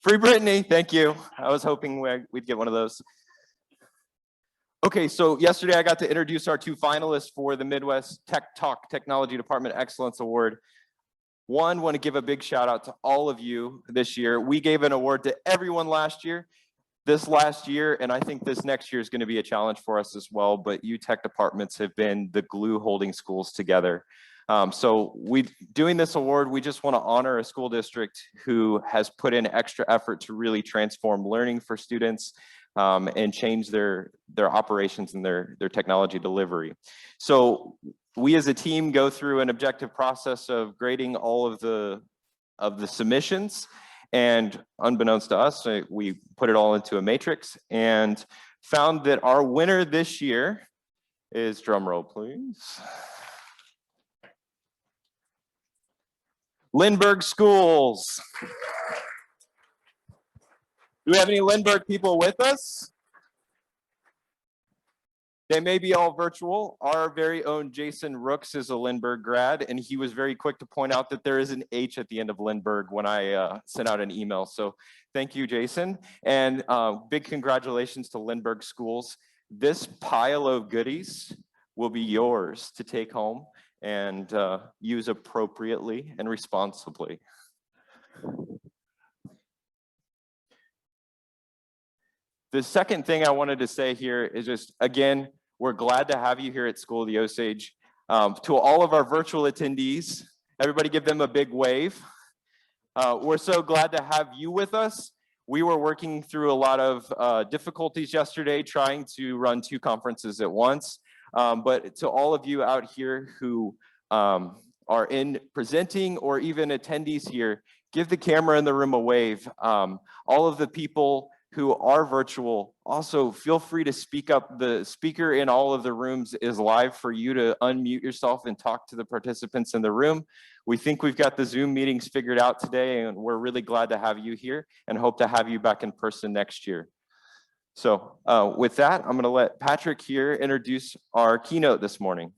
Free Brittany, thank you. I was hoping we'd get one of those. Okay, so yesterday I got to introduce our two finalists for the Midwest Tech Talk Technology Department Excellence Award. One, want to give a big shout out to all of you this year. We gave an award to everyone last year. This last year, and I think this next year is going to be a challenge for us as well, but you tech departments have been the glue holding schools together. So doing this award, we just want to honor a school district who has put in extra effort to really transform learning for students and change their operations and their technology delivery. So we as a team go through an objective process of grading all of the submissions, and unbeknownst to us, we put it all into a matrix and found that our winner this year is, drum roll please, Lindbergh Schools. Do we have any Lindbergh people with us? They may be all virtual. Our very own Jason Rooks is a Lindbergh grad, and he was very quick to point out that there is an H at the end of Lindbergh when I sent out an email. So thank you, Jason. And big congratulations to Lindbergh Schools. This pile of goodies will be yours to take home and use appropriately and responsibly. The second thing I wanted to say here is just, again, we're glad to have you here at School of the Osage. To all of our virtual attendees, everybody give them a big wave. We're so glad to have you with us. We were working through a lot of difficulties yesterday trying to run two conferences at once. But to all of you out here who are in presenting or even attendees here, give the camera in the room a wave. All of the people who are virtual, also feel free to speak up. The speaker in all of the rooms is live for you to unmute yourself and talk to the participants in the room. We think we've got the Zoom meetings figured out today, and we're really glad to have you here and hope to have you back in person next year. So with that, I'm gonna let Patrick here introduce our keynote this morning.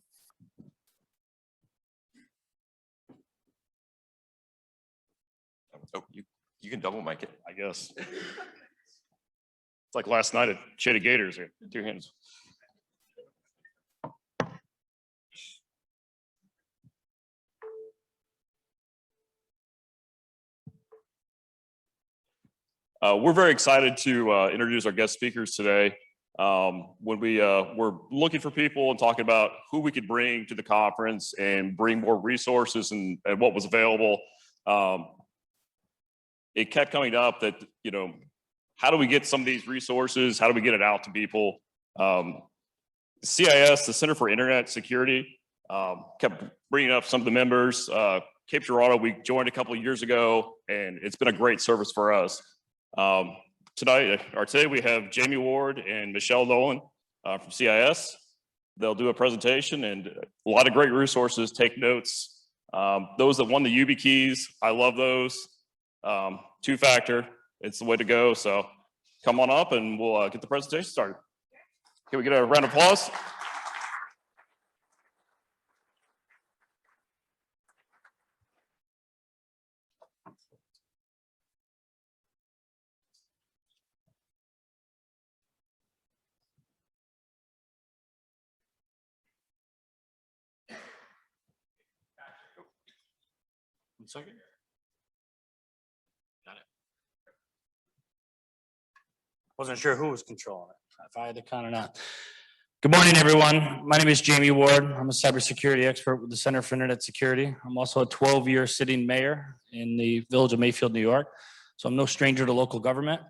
Oh, you can double mic it, I guess. It's like last night at Shady Gators here, 2 hands. We're very excited to introduce our guest speakers today. When we were looking for people and talking about who we could bring to the conference and bring more resources and what was available, it kept coming up that, you know, how do we get some of these resources? How do we get it out to people? CIS, the Center for Internet Security, kept bringing up some of the members. Cape Girardeau, we joined a couple of years ago, and it's been a great service for us. Today we have Jamie Ward and Michelle Nolan from CIS. They'll do a presentation and a lot of great resources, take notes. Those that won the YubiKeys, I love those. Two-factor, it's the way to go. So come on up and we'll get the presentation started. Can we get a round of applause? One second. Got it. Wasn't sure who was controlling it, if I had to count or not. Good morning, everyone. My name is Jamie Ward. I'm a cybersecurity expert with the Center for Internet Security. I'm also a 12-year sitting mayor in the village of Mayfield, New York. So I'm no stranger to local government.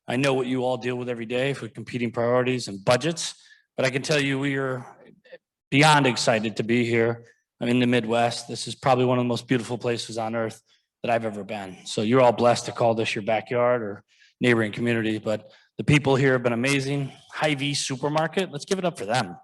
I know what you all deal with every day for competing priorities and budgets, but I can tell you we are beyond excited to be here. I'm in the Midwest. This is probably one of the most beautiful places on earth that I've ever been. So you're all blessed to call this your backyard or neighboring community, but the people here have been amazing. Hy-Vee Supermarket, let's give it up for them.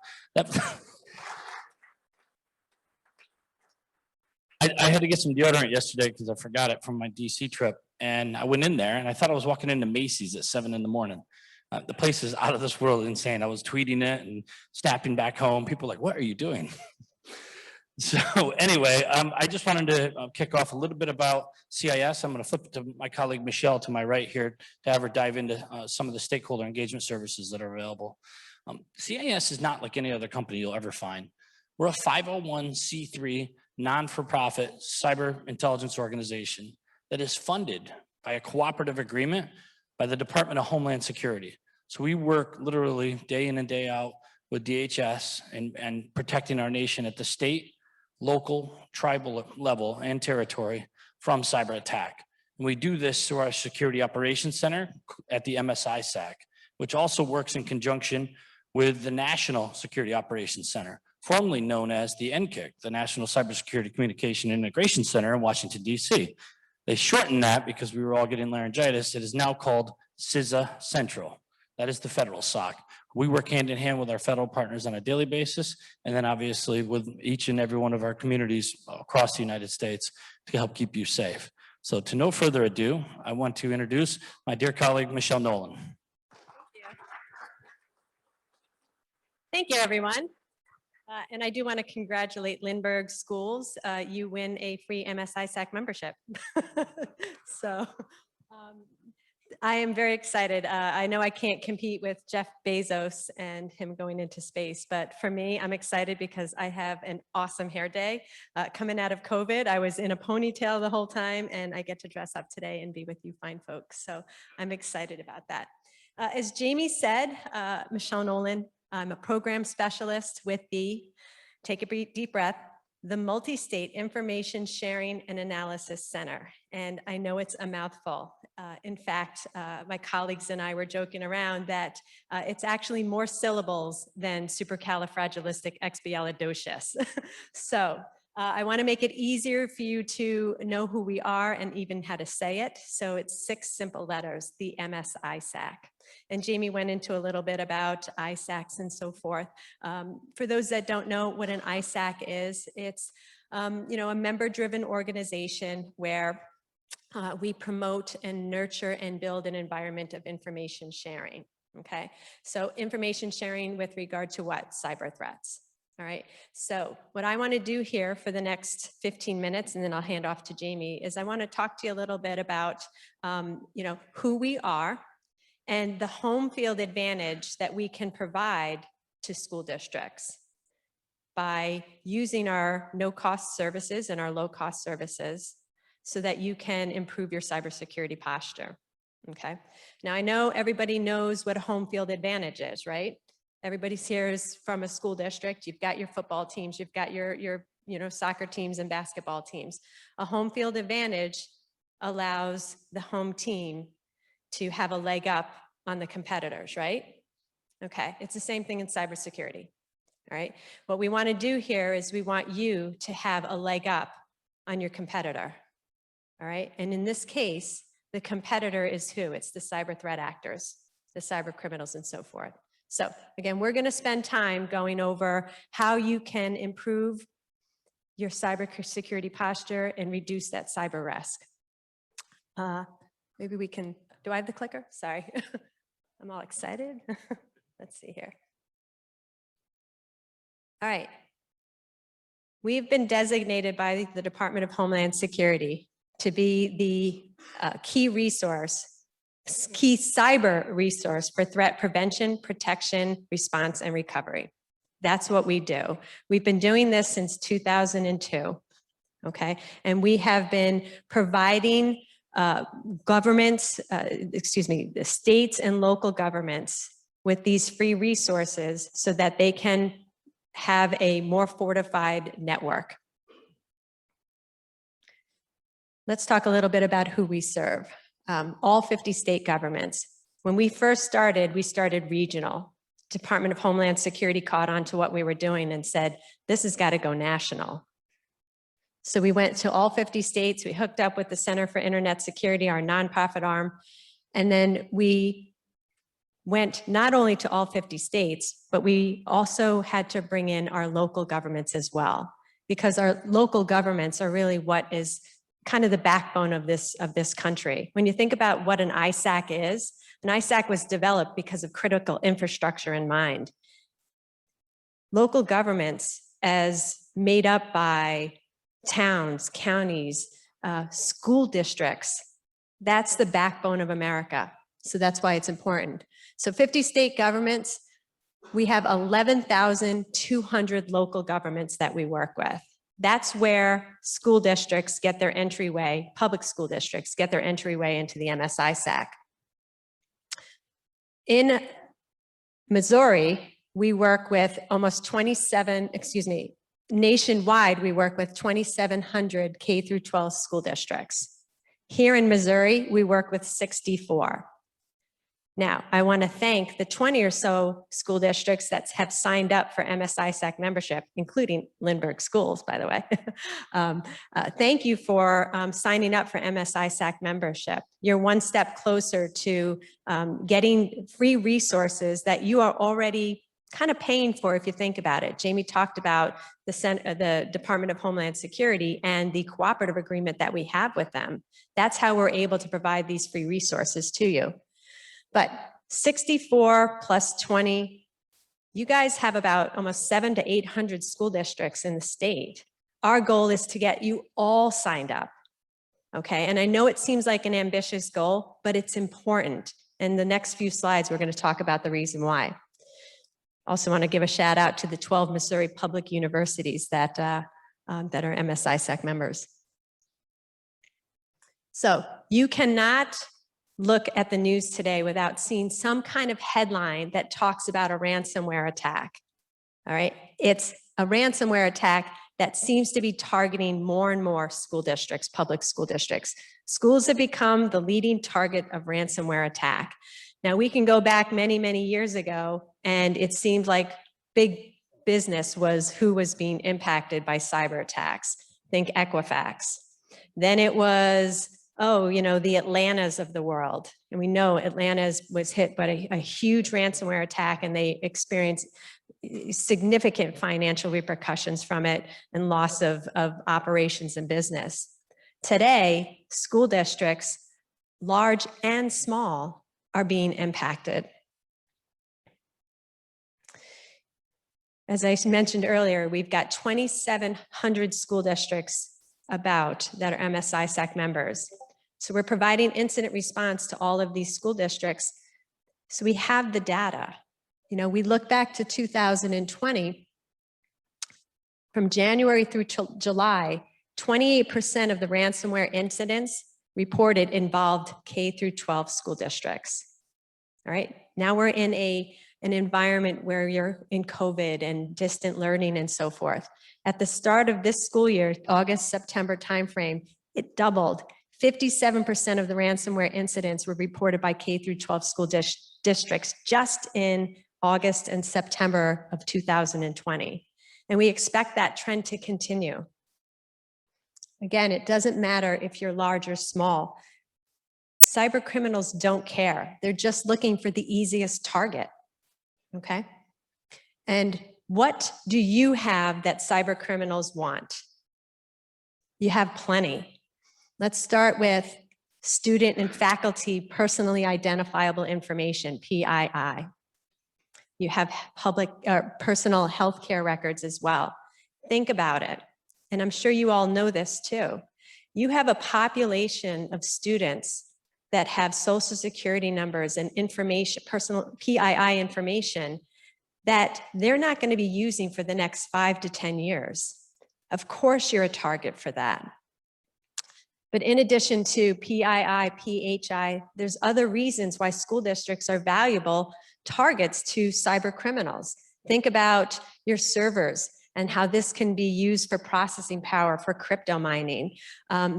I had to get some deodorant yesterday because I forgot it from my DC trip. And I went in there and I thought I was walking into Macy's at 7 in the morning. The place is out of this world insane. I was tweeting it and snapping back home. People were like, what are you doing? So anyway, I just wanted to kick off a little bit about CIS. I'm going to flip to my colleague Michelle to my right here to have her dive into some of the stakeholder engagement services that are available. CIS is not like any other company you'll ever find. We're a 501c3 non-for-profit cyber intelligence organization that is funded by a cooperative agreement by the Department of Homeland Security. So we work literally day in and day out with DHS and protecting our nation at the state, local, tribal level and territory from cyber attack. And we do this through our Security Operations Center at the MSI-SAC, which also works in conjunction with the National Security Operations Center, formerly known as the NCIC, the National Cybersecurity Communication Integration Center in Washington, D.C. They shortened that because we were all getting laryngitis. It is now called CISA Central. That is the federal SOC. We work hand in hand with our federal partners on a daily basis, and then obviously with each and every one of our communities across the United States to help keep you safe. So to no further ado, I want to introduce my dear colleague, Michelle Nolan. Thank you, everyone. And I do want to congratulate Lindbergh Schools. You win a free MSI-SAC membership. So I am very excited. I know I can't compete with Jeff Bezos and him going into space, but for me, I'm excited because I have an awesome hair day. Coming out of COVID, I was in a ponytail the whole time, and I get to dress up today and be with you fine folks. So I'm excited about that. As Jamie said, Michelle Nolan, I'm a program specialist with the, take a deep breath, the Multi-State Information Sharing and Analysis Center. And I know it's a mouthful. In fact, my colleagues and I were joking around that it's actually more syllables than supercalifragilisticexpialidocious. So I want to make it easier for you to know who we are and even how to say it. So it's 6 simple letters, the MSI-SAC. And Jamie went into a little bit about ISACs and so forth. For those that don't know what an ISAC is, it's a member-driven organization where we promote and nurture and build an environment of information sharing. Okay, so information sharing with regard to what? Cyber threats. All right, so what I want to do here for the next 15 minutes, and then I'll hand off to Jamie, is I want to talk to you a little bit about who we are and the home field advantage that we can provide to school districts by using our no-cost services and our low-cost services so that you can improve your cybersecurity posture, okay? Now, I know everybody knows what a home field advantage is, right? Everybody's here is from a school district. You've got your football teams, you've got your soccer teams and basketball teams. A home field advantage allows the home team to have a leg up on the competitors, right? Okay, it's the same thing in cybersecurity, all right? What we want to do here is we want you to have a leg up on your competitor, all right? And in this case, the competitor is who? It's the cyber threat actors, the cyber criminals and so forth. So again, we're going to spend time going over how you can improve your cybersecurity posture and reduce that cyber risk. Maybe we can, do I have the clicker? Sorry. I'm all excited. Let's see here. All right. We've been designated by the Department of Homeland Security to be the key cyber resource for threat prevention, protection, response, and recovery. That's what we do. We've been doing this since 2002, okay? And we have been providing governments, the states and local governments with these free resources so that they can have a more fortified network. Let's talk a little bit about who we serve. All 50 state governments. When we first started, we started regional. Department of Homeland Security caught on to what we were doing and said, this has got to go national. So we went to all 50 states, we hooked up with the Center for Internet Security, our nonprofit arm, and then we went not only to all 50 states, but we also had to bring in our local governments as well, because our local governments are really what is kind of the backbone of this country. When you think about what an ISAC is, an ISAC was developed because of critical infrastructure in mind. Local governments, as made up by towns, counties, school districts. That's the backbone of America. So that's why it's important. So 50 state governments, we have 11,200 local governments that we work with. That's where school districts get their entryway, public school districts get their entryway into the MSI-SAC. In Missouri, we work with nationwide, we work with 2,700 K through 12 school districts. Here in Missouri, we work with 64. Now, I want to thank the 20 or so school districts that have signed up for MSI-SAC membership, including Lindbergh Schools, by the way. Thank you for signing up for MSI-SAC membership. You're one step closer to getting free resources that you are already kind of paying for if you think about it. Jamie talked about the Department of Homeland Security and the cooperative agreement that we have with them. That's how we're able to provide these free resources to you. But 64 plus 20, you guys have about almost 700 to 800 school districts in the state. Our goal is to get you all signed up, okay? And I know it seems like an ambitious goal, but it's important. In the next few slides, we're going to talk about the reason why. Also want to give a shout out to the 12 Missouri public universities that are MSI-SAC members. So you cannot look at the news today without seeing some kind of headline that talks about a ransomware attack. All right, it's a ransomware attack that seems to be targeting more and more school districts, public school districts. Schools have become the leading target of ransomware attack. Now we can go back many, many years ago, and it seemed like big business was who was being impacted by cyber attacks. Think Equifax. Then it was, the Atlantas of the world. And we know Atlanta was hit by a huge ransomware attack, and they experienced significant financial repercussions from it and loss of operations and business. Today, school districts, large and small, are being impacted. As I mentioned earlier, we've got 2,700 school districts that are MSI-SAC members. So we're providing incident response to all of these school districts. So we have the data. We look back to 2020, from January through July, 28% of the ransomware incidents reported involved K through 12 school districts. All right, now we're in an environment where you're in COVID and distant learning and so forth. At the start of this school year, August, September timeframe, it doubled. 57% of the ransomware incidents were reported by K through 12 school districts just in August and September of 2020. And we expect that trend to continue. Again, it doesn't matter if you're large or small. Cyber criminals don't care. They're just looking for the easiest target, okay? And what do you have that cyber criminals want? You have plenty. Let's start with student and faculty personally identifiable information, PII. You have personal health care records as well. Think about it. And I'm sure you all know this too. You have a population of students that have social security numbers and information, personal PII information that they're not going to be using for the next 5 to 10 years. Of course, you're a target for that. But in addition to PII, PHI, there's other reasons why school districts are valuable targets to cyber criminals. Think about your servers and how this can be used for processing power for crypto mining.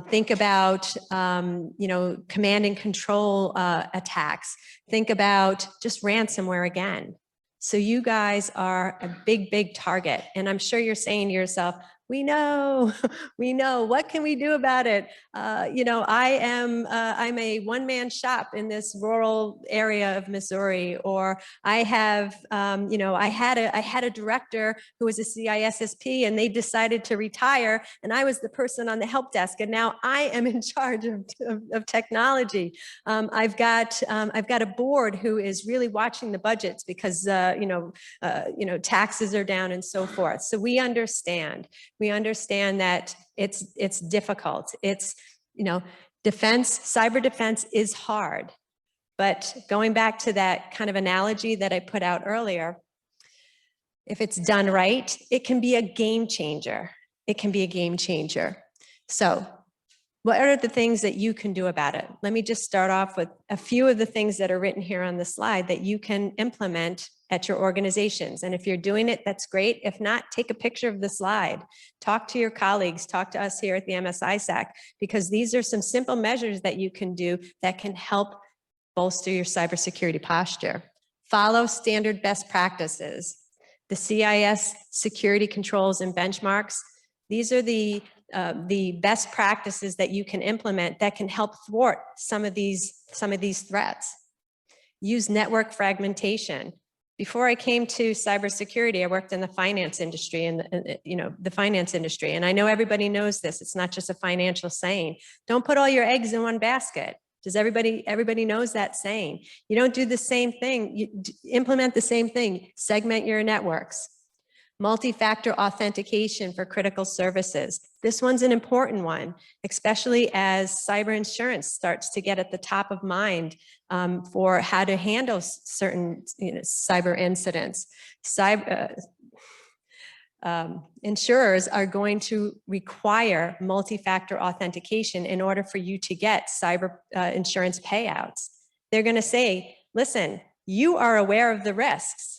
Think about, command and control attacks. Think about just ransomware again. So you guys are a big, big target. And I'm sure you're saying to yourself, we know, we know. What can we do about it? You know, I'm a one-man shop in this rural area of Missouri, or I have, you know, I had a director who was a CISSP and they decided to retire, and I was the person on the help desk, and now I am in charge of technology. I've got a board who is really watching the budgets because you know, taxes are down and so forth. So we understand that it's difficult. It's, you know, cyber defense is hard. But going back to that kind of analogy that I put out earlier, if it's done right, it can be a game changer. It can be a game changer. So what are the things that you can do about it? Let me just start off with a few of the things that are written here on the slide that you can implement at your organizations. And if you're doing it, that's great. If not, take a picture of the slide. Talk to your colleagues, talk to us here at the MSISAC, because these are some simple measures that you can do that can help bolster your cybersecurity posture. Follow standard best practices. The CIS security controls and benchmarks. These are the best practices that you can implement that can help thwart some of these threats. Use network fragmentation. Before I came to cybersecurity, I worked in the finance industry and the finance industry. And I know everybody knows this. It's not just a financial saying. Don't put all your eggs in one basket. Does everybody knows that saying? You don't do the same thing. You implement the same thing. Segment your networks. Multi-factor authentication for critical services. This one's an important one, especially as cyber insurance starts to get at the top of mind for how to handle certain cyber incidents. Insurers are going to require multi-factor authentication in order for you to get cyber insurance payouts. They're going to say, listen, you are aware of the risks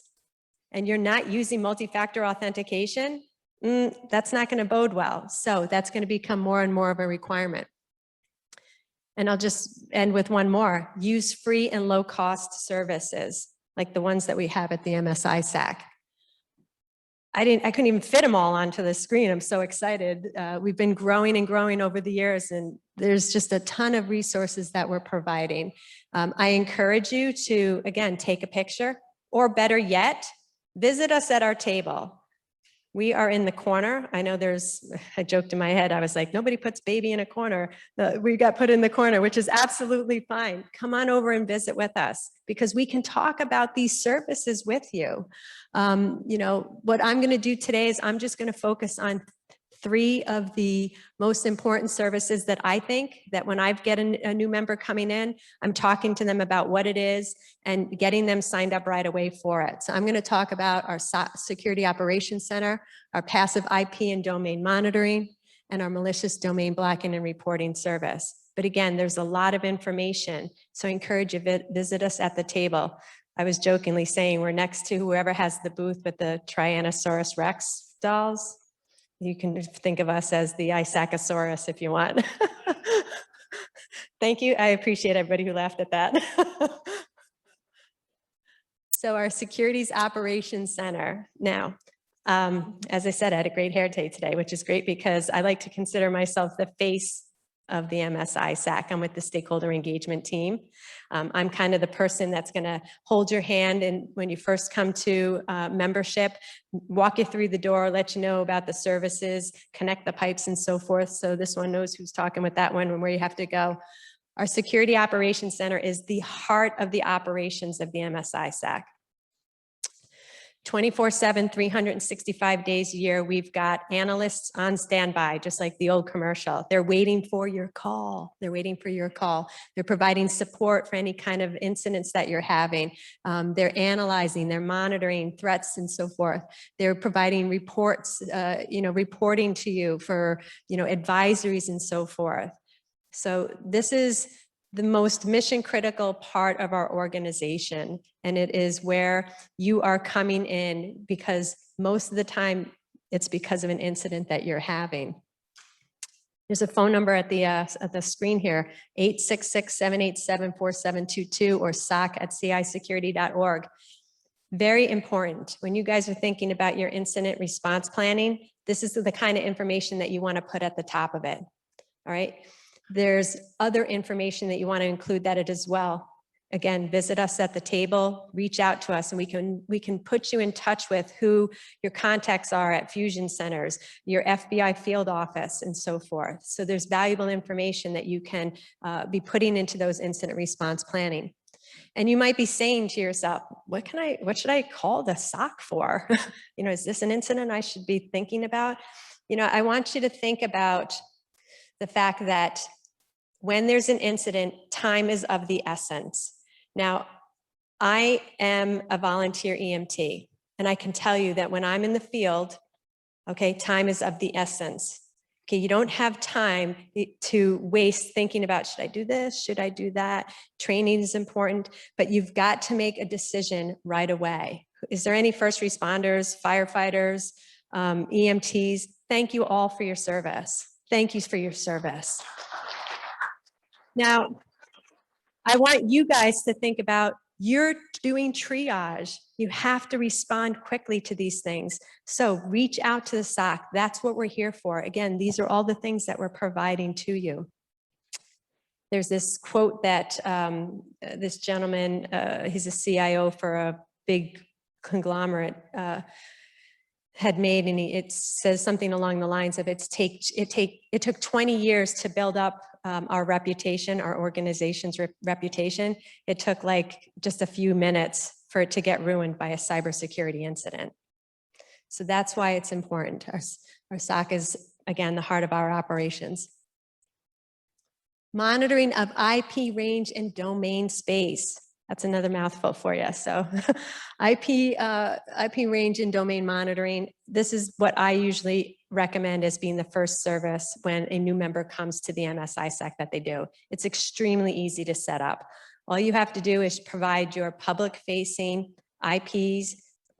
and you're not using multi-factor authentication, that's not going to bode well. So that's going to become more and more of a requirement. And I'll just end with one more. Use free and low-cost services like the ones that we have at the MSISAC. I couldn't even fit them all onto the screen. I'm so excited. We've been growing and growing over the years, and there's just a ton of resources that we're providing. I encourage you to, again, take a picture, or better yet, visit us at our table. We are in the corner. I know I joked in my head, I was like, nobody puts baby in a corner. We got put in the corner, which is absolutely fine. Come on over and visit with us because we can talk about these services with you. You know, what I'm going to do today is I'm just going to focus on 3 of the most important services that I think that when I get a new member coming in, I'm talking to them about what it is and getting them signed up right away for it. So I'm going to talk about our Security Operations Center, our passive IP and domain monitoring, and our malicious domain blocking and reporting service. But again, there's a lot of information. So I encourage you to visit us at the table. I was jokingly saying we're next to whoever has the booth with the Tyrannosaurus Rex dolls. You can think of us as the Isacosaurus if you want. Thank you. I appreciate everybody who laughed at that. So our Securities Operations Center. Now, as I said, I had a great hair day today, which is great because I like to consider myself the face of the MSISAC. I'm with the stakeholder engagement team. I'm kind of the person that's going to hold your hand and when you first come to membership, walk you through the door, let you know about the services, connect the pipes and so forth. So this one knows who's talking with that one and where you have to go. Our Security Operations Center is the heart of the operations of the MSISAC. 24/7, 365 days a year, we've got analysts on standby, just like the old commercial. They're waiting for your call. They're waiting for your call. They're providing support for any kind of incidents that you're having. They're analyzing, they're monitoring threats and so forth. They're providing reports, reporting to you for, advisories and so forth. So this is the most mission critical part of our organization. And it is where you are coming in because most of the time it's because of an incident that you're having. There's a phone number at the screen here, 866-787-4722 or soc@cisecurity.org. Very important. When you guys are thinking about your incident response planning, This is the kind of information that you want to put at the top of it. All right. There's other information that you want to include that as well. Again, visit us at the table, reach out to us, and we can put you in touch with who your contacts are at fusion centers, your FBI field office, and so forth. So there's valuable information that you can be putting into those incident response planning. And you might be saying to yourself, what should I call the SOC for? Is this an incident I should be thinking about? I want you to think about the fact that when there's an incident, time is of the essence. Now, I am a volunteer EMT, and I can tell you that when I'm in the field, okay, time is of the essence. Okay, you don't have time to waste thinking about, should I do this? Should I do that? Training is important, but you've got to make a decision right away. Is there any first responders, firefighters, EMTs? Thank you all for your service. Thank you for your service. Now, I want you guys to think about, you're doing triage. You have to respond quickly to these things. So reach out to the SOC. That's what we're here for. Again, these are all the things that we're providing to you. There's this quote that this gentleman, he's a CIO for a big conglomerate, had made, and it says something along the lines of, it took 20 years to build up our reputation, our organization's reputation. It took like just a few minutes for it to get ruined by a cybersecurity incident. So that's why it's important. Our SOC is, again, the heart of our operations. Monitoring of IP range and domain space. That's another mouthful for you. So IP range and domain monitoring. This is what I usually recommend as being the first service when a new member comes to the MS-ISAC that they do. It's extremely easy to set up. All you have to do is provide your public-facing IPs,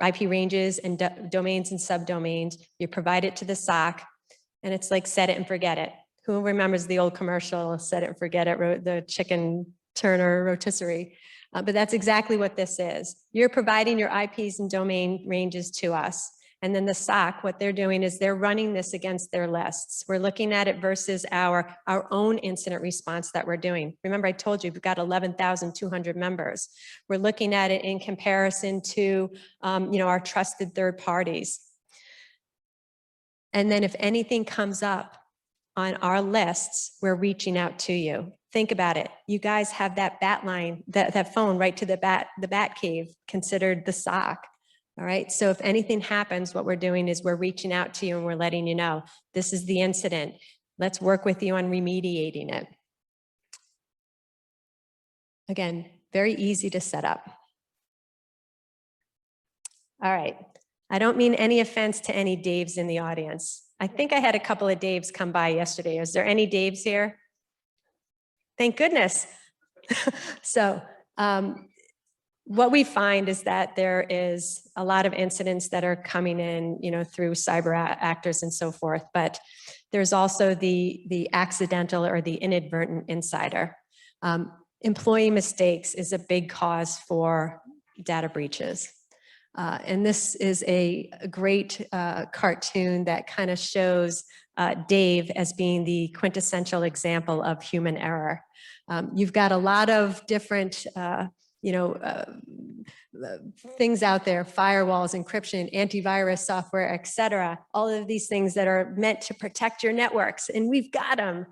IP ranges and domains and subdomains. You provide it to the SOC, and it's like set it and forget it. Who remembers the old commercial, set it and forget it, the chicken Turner rotisserie? But that's exactly what this is. You're providing your IPs and domain ranges to us. And then the SOC, what they're doing is they're running this against their lists. We're looking at it versus our own incident response that we're doing. Remember, I told you we've got 11,200 members. We're looking at it in comparison to our trusted third parties. And then if anything comes up on our lists, we're reaching out to you. Think about it. You guys have that bat line, that phone right to the bat cave, considered the SOC. All right. So if anything happens, what we're doing is we're reaching out to you and we're letting you know, this is the incident. Let's work with you on remediating it. Again, very easy to set up. All right. I don't mean any offense to any Daves in the audience. I think I had a couple of Daves come by yesterday. Is there any Daves here? Thank goodness. So what we find is that there is a lot of incidents that are coming in, through cyber actors and so forth, but there's also the accidental or the inadvertent insider. Employee mistakes is a big cause for data breaches. And this is a great cartoon that kind of shows Dave as being the quintessential example of human error. You've got a lot of different things out there, firewalls, encryption, antivirus software, etc. All of these things that are meant to protect your networks, and we've got them.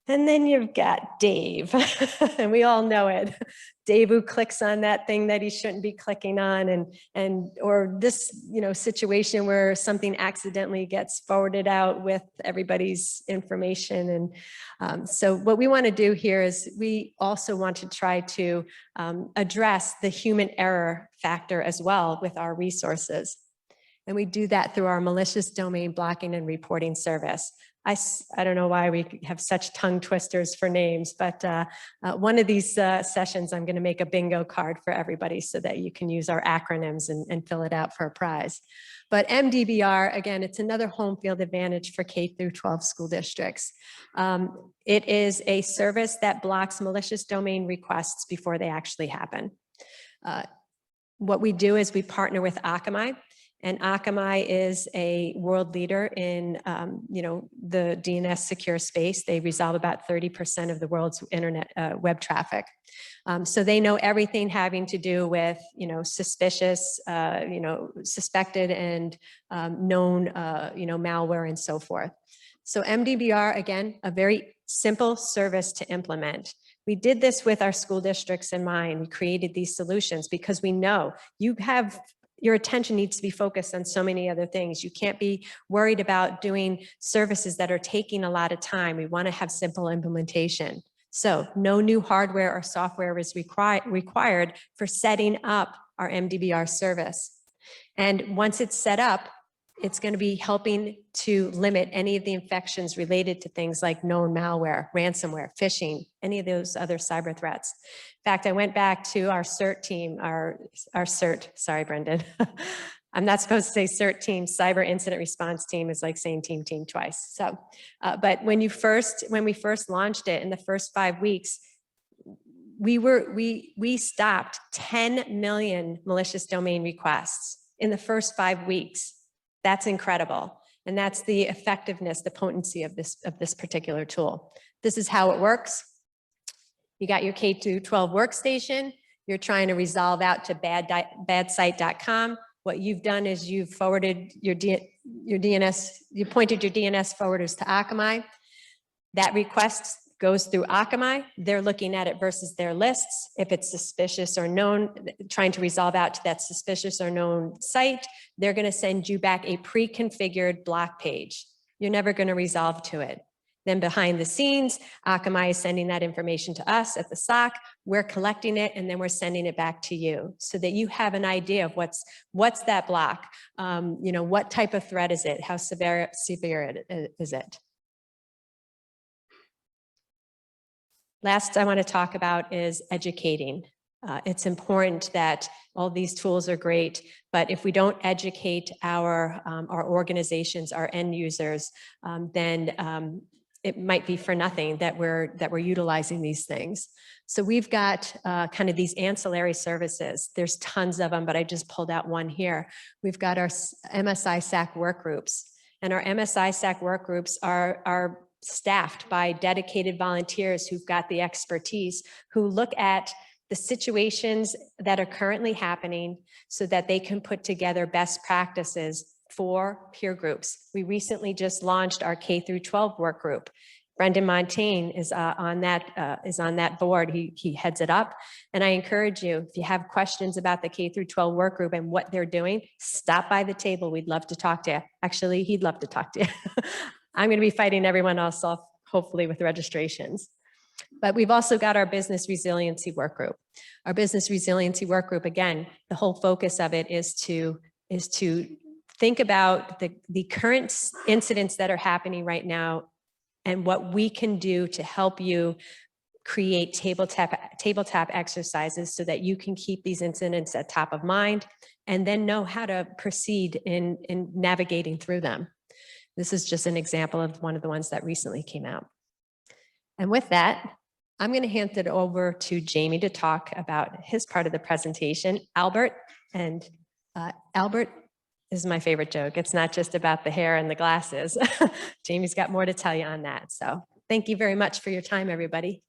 And then you've got Dave, and we all know it. Dave who clicks on that thing that he shouldn't be clicking on, or this situation where something accidentally gets forwarded out with everybody's information. And so what we want to do here is we also want to try to address the human error factor as well with our resources. And we do that through our malicious domain blocking and reporting service. I don't know why we have such tongue twisters for names, but one of these sessions, I'm going to make a bingo card for everybody so that you can use our acronyms and fill it out for a prize. But MDBR, again, it's another home field advantage for K through 12 school districts. It is a service that blocks malicious domain requests before they actually happen. What we do is we partner with Akamai, And Akamai is a world leader in, the DNS secure space. They resolve about 30% of the world's internet web traffic. So they know everything having to do with, suspicious, suspected and known, malware and so forth. So MDBR, again, a very simple service to implement. We did this with our school districts in mind. We created these solutions because we know your attention needs to be focused on so many other things. You can't be worried about doing services that are taking a lot of time. We want to have simple implementation. So no new hardware or software is required for setting up our MDBR service. And once it's set up, it's going to be helping to limit any of the infections related to things like known malware, ransomware, phishing, any of those other cyber threats. In fact, I went back to our CERT team, our CERT, sorry, Brendan. I'm not supposed to say CERT team, cyber incident response team is like saying team twice. So, but when we first launched it in the first 5 weeks, we stopped 10 million malicious domain requests in the first 5 weeks. That's incredible. And that's the effectiveness, the potency of this particular tool. This is how it works. You got your K-12 workstation. You're trying to resolve out to badsite.com. What you've done is you've forwarded your DNS, you pointed your DNS forwarders to Akamai. That request goes through Akamai. They're looking at it versus their lists. If it's suspicious or known, trying to resolve out to that suspicious or known site, they're going to send you back a pre-configured block page. You're never going to resolve to it. Then behind the scenes, Akamai is sending that information to us at the SOC. We're collecting it, and then we're sending it back to you so that you have an idea of what's that block. What type of threat is it? How severe is it? Last I want to talk about is educating. It's important that all these tools are great, but if we don't educate our organizations, our end users, then it might be for nothing that we're utilizing these things. So we've got kind of these ancillary services. There's tons of them, but I just pulled out one here. We've got our MSI SAC work groups, and our MSI SAC work groups are staffed by dedicated volunteers who've got the expertise, who look at the situations that are currently happening so that they can put together best practices for peer groups. We recently just launched our K-12 work group. Brendan Montaigne is on that board. He heads it up. And I encourage you, if you have questions about the K-12 work group and what they're doing, stop by the table. We'd love to talk to you. Actually, he'd love to talk to you. I'm going to be fighting everyone else off, hopefully, with registrations. But we've also got our business resiliency work group. Our business resiliency work group, again, the whole focus of it is to think about the current incidents that are happening right now and what we can do to help you create tabletop exercises so that you can keep these incidents at top of mind and then know how to proceed in navigating through them. This is just an example of one of the ones that recently came out. And with that, I'm going to hand it over to Jamie to talk about his part of the presentation, Albert. And Albert is my favorite joke. It's not just about the hair and the glasses. Jamie's got more to tell you on that. So thank you very much for your time, everybody.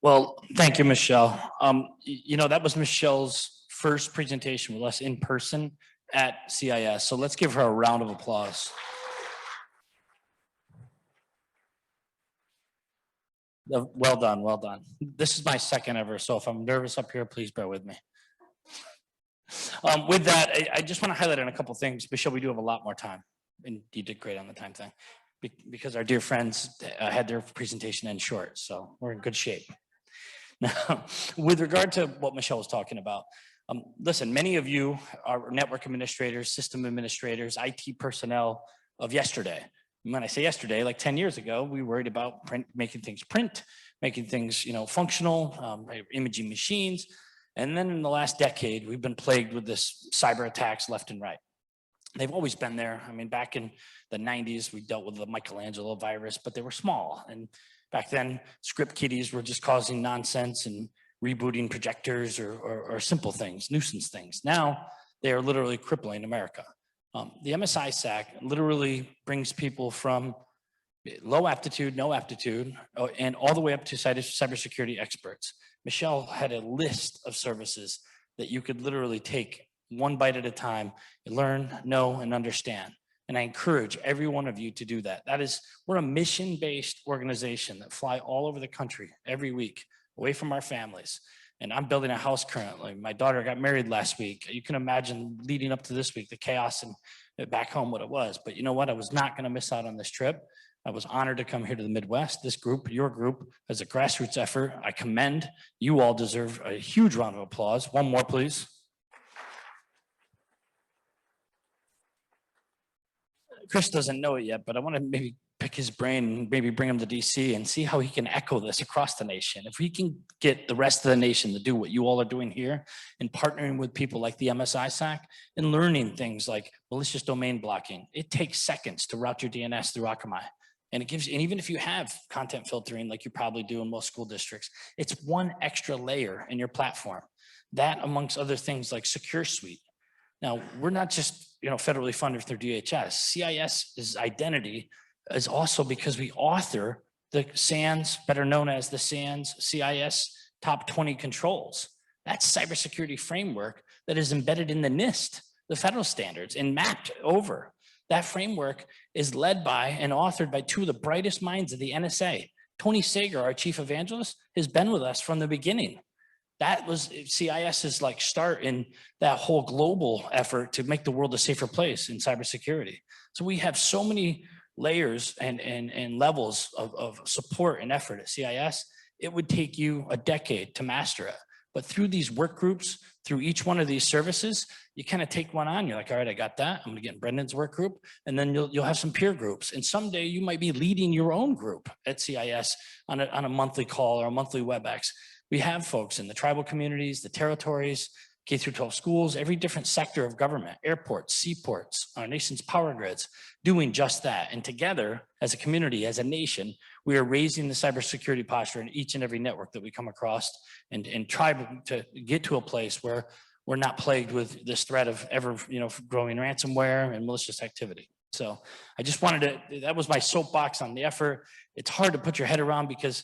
Well, thank you, Michelle. That was Michelle's first presentation with us in person at CIS. So let's give her a round of applause. Well done, well done. This is my second ever, so if I'm nervous up here, please bear with me. With that, I just want to highlight on a couple things. Michelle, we do have a lot more time, and you did great on the time thing, because our dear friends had their presentation in short, so we're in good shape. Now, with regard to what Michelle was talking about, listen, many of you are network administrators, system administrators, IT personnel of yesterday. And when I say yesterday, like 10 years ago, we worried about making things print, making things functional, imaging machines. And then in the last decade, we've been plagued with this cyber attacks left and right. They've always been there. I mean, back in the 90s, we dealt with the Michelangelo virus, but they were small. And back then, script kiddies were just causing nonsense, and rebooting projectors or simple things, nuisance things. Now they are literally crippling America. The MSI SAC literally brings people from low aptitude, no aptitude, and all the way up to cybersecurity experts. Michelle had a list of services that you could literally take one bite at a time, learn, know, and understand. And I encourage every one of you to do that. We're a mission-based organization that fly all over the country every week, away from our families. And I'm building a house currently. My daughter got married last week. You can imagine leading up to this week, the chaos and back home what it was. But you know what? I was not going to miss out on this trip. I was honored to come here to the Midwest. This group, your group, as a grassroots effort, I commend. You all deserve a huge round of applause. One more, please. Chris doesn't know it yet, but I want to maybe pick his brain and maybe bring him to DC and see how he can echo this across the nation. If we can get the rest of the nation to do what you all are doing here and partnering with people like the MSI SAC and learning things like malicious domain blocking, it takes seconds to route your DNS through Akamai. And even if you have content filtering like you probably do in most school districts, it's one extra layer in your platform. That amongst other things like Secure Suite. Now, we're not just federally funded through DHS. CIS's identity is also because we author the SANS, better known as the SANS CIS Top 20 Controls. That's cybersecurity framework that is embedded in the NIST, the federal standards, and mapped over. That framework is led by and authored by two of the brightest minds of the NSA. Tony Sager, our chief evangelist, has been with us from the beginning. That was CIS's start in that whole global effort to make the world a safer place in cybersecurity. So we have so many layers and levels of support and effort at CIS. It would take you a decade to master it. But through these work groups, through each one of these services, you kind of take one on. You're like, all right, I got that. I'm going to get in Brendan's work group. And then you'll have some peer groups. And someday you might be leading your own group at CIS on a monthly call or a monthly WebEx. We have folks in the tribal communities, the territories, K through 12 schools, every different sector of government, airports, seaports, our nation's power grids, doing just that. And together, as a community, as a nation, we are raising the cybersecurity posture in each and every network that we come across and try to get to a place where we're not plagued with this threat of ever, growing ransomware and malicious activity. So I just that was my soapbox on the effort. It's hard to put your head around because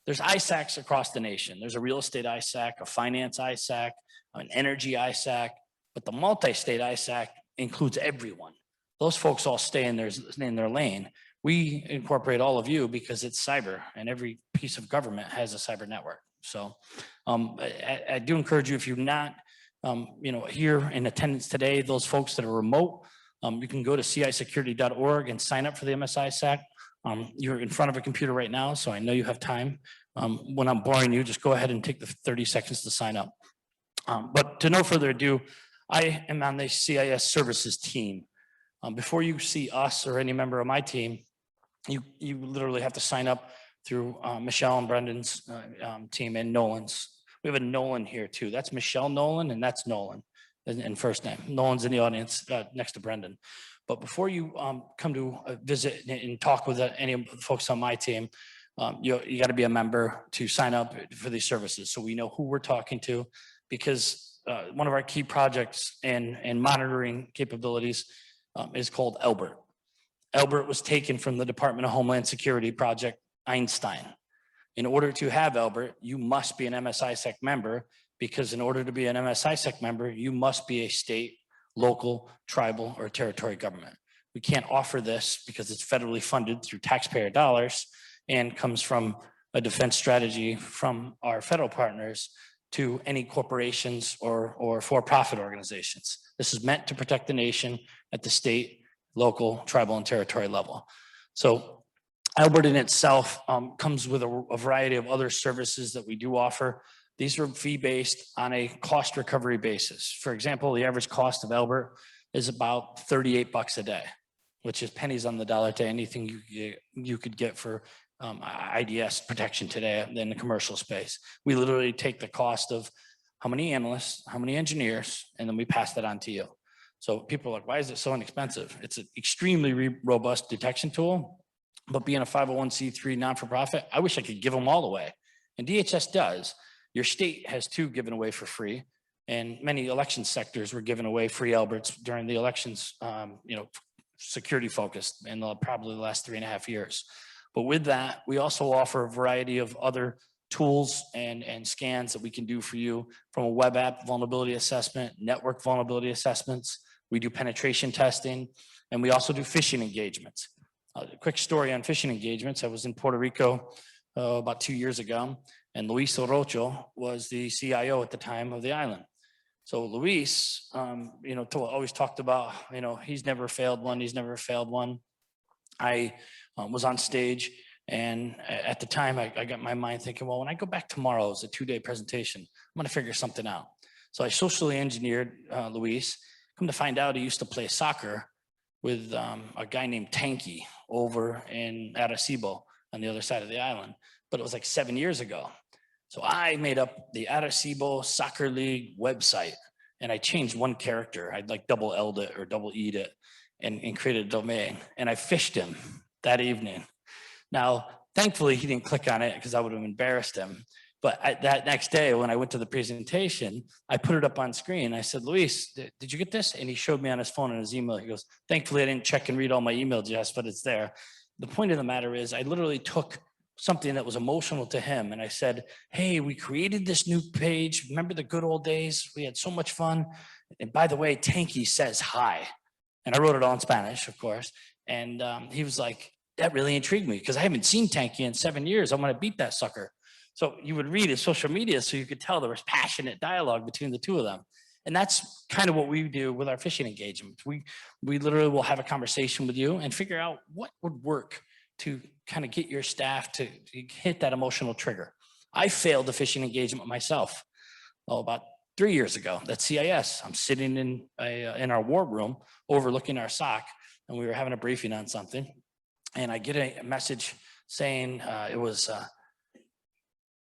there's ISACs across the nation. There's a real estate ISAC, a finance ISAC, an energy ISAC, but the multi-state ISAC includes everyone. Those folks all stay in their lane. We incorporate all of you because it's cyber, and every piece of government has a cyber network. So I do encourage you, if you're not here in attendance today, those folks that are remote, you can go to cisecurity.org and sign up for the MSI SAC. You're in front of a computer right now, so I know you have time. When I'm boring you, just go ahead and take the 30 seconds to sign up. But to no further ado, I am on the CIS services team. Before you see us or any member of my team, you literally have to sign up through Michelle and Brendan's team and Nolan's. We have a Nolan here too. That's Michelle Nolan and that's Nolan in first name. Nolan's in the audience next to Brendan. But before you come to visit and talk with any of the folks on my team, you got to be a member to sign up for these services so we know who we're talking to, because one of our key projects and monitoring capabilities is called Elbert. Elbert was taken from the Department of Homeland Security Project Einstein. In order to have Elbert, you must be an MSISEC member, because in order to be an MSISEC member, you must be a state, local, tribal, or territory government. We can't offer this because it's federally funded through taxpayer dollars and comes from a defense strategy from our federal partners to any corporations or for-profit organizations. This is meant to protect the nation at the state, local, tribal, and territory level. So Elbert in itself comes with a variety of other services that we do offer. These are fee-based on a cost recovery basis. For example, the average cost of Elbert is about $38 a day, which is pennies on the dollar to anything you could get for IDS protection today in the commercial space. We literally take the cost of how many analysts, how many engineers, and then we pass that on to you. So people are like, why is it so inexpensive? It's an extremely robust detection tool, but being a 501c3 non-for-profit, I wish I could give them all away. And DHS does. Your state has 2 given away for free, and many election sectors were giving away free Alberts during the elections, security focused in probably the last 3.5 years. But with that, we also offer a variety of other tools and scans that we can do for you, from a web app vulnerability assessment, network vulnerability assessments. We do penetration testing, and we also do phishing engagements. A quick story on phishing engagements. I was in Puerto Rico about 2 years ago, and Luis Orocho was the CIO at the time of the island. So Luis, always talked about, he's never failed one, he's never failed one. I was on stage, and at the time I got my mind thinking, well, when I go back tomorrow, it's a 2-day presentation, I'm gonna figure something out. So I socially engineered Luis. Come to find out, he used to play soccer with a guy named Tanky over in Arecibo on the other side of the island, but it was like 7 years ago. So I made up the Arecibo Soccer League website, and I changed one character. I'd like double L'd it or double E'd it and created a domain, and I fished him that evening. Now, thankfully, he didn't click on it because I would have embarrassed him. But that next day, when I went to the presentation, I put it up on screen. I said, Luis, did you get this? And he showed me on his phone and his email. He goes, thankfully, I didn't check and read all my emails, Jess, but it's there. The point of the matter is, I literally took something that was emotional to him, and I said, hey, we created this new page. Remember the good old days? We had so much fun. And by the way, Tanky says hi. And I wrote it all in Spanish, of course. And he was like, that really intrigued me because I haven't seen Tanky in 7 years. I want to beat that sucker. So you would read his social media so you could tell there was passionate dialogue between the two of them. And that's kind of what we do with our phishing engagements. We literally will have a conversation with you and figure out what would work to kind of get your staff to hit that emotional trigger. I failed a phishing engagement myself, about 3 years ago at CIS. I'm sitting in our war room overlooking our SOC, and we were having a briefing on something. And I get a message saying it was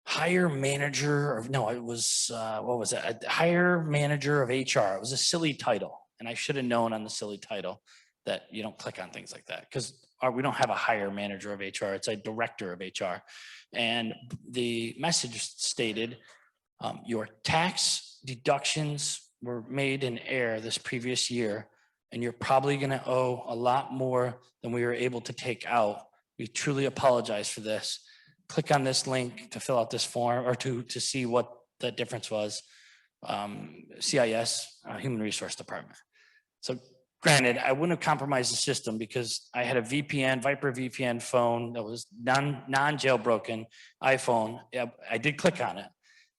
hire manager of, no, it was, what was it? A hire manager of HR. It was a silly title. And I should have known on the silly title that you don't click on things like that because we don't have a hire manager of HR. It's a director of HR. And the message stated, your tax deductions were made in error this previous year, and you're probably going to owe a lot more than we were able to take out. We truly apologize for this. Click on this link to fill out this form or to see what the difference was. CIS, Human Resource Department. So granted, I wouldn't have compromised the system because I had a VPN, Viper VPN phone that was non-jailbroken iPhone. I did click on it.